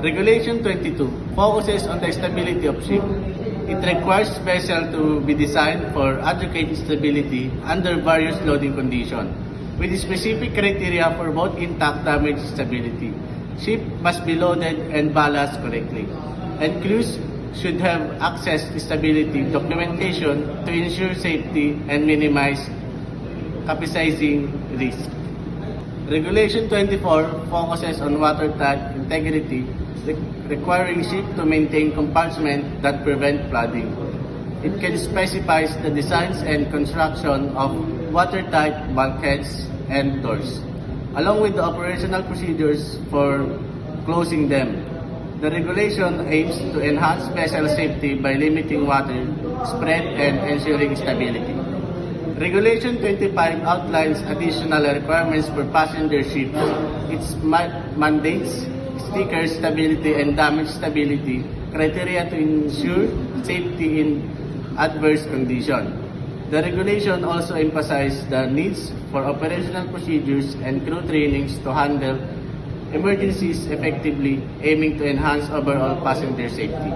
Regulation 22 focuses on the stability of ship. It requires vessel to be designed for adequate stability under various loading conditions, with specific criteria for both intact damage stability. Ship must be loaded and ballast correctly, and crews should have access to stability documentation to ensure safety and minimize capsizing risk. Regulation 24 focuses on watertight integrity, requiring ship to maintain compartments that prevent flooding. It can specify the designs and construction of watertight bulkheads and doors, along with the operational procedures for closing them. The regulation aims to enhance vessel safety by limiting water spread and ensuring stability. Regulation 25 outlines additional requirements for passenger ships. It mandates sticker stability and damage stability criteria to ensure safety in adverse conditions. The regulation also emphasizes the needs for operational procedures and crew trainings to handle emergencies effectively, aiming to enhance overall passenger safety.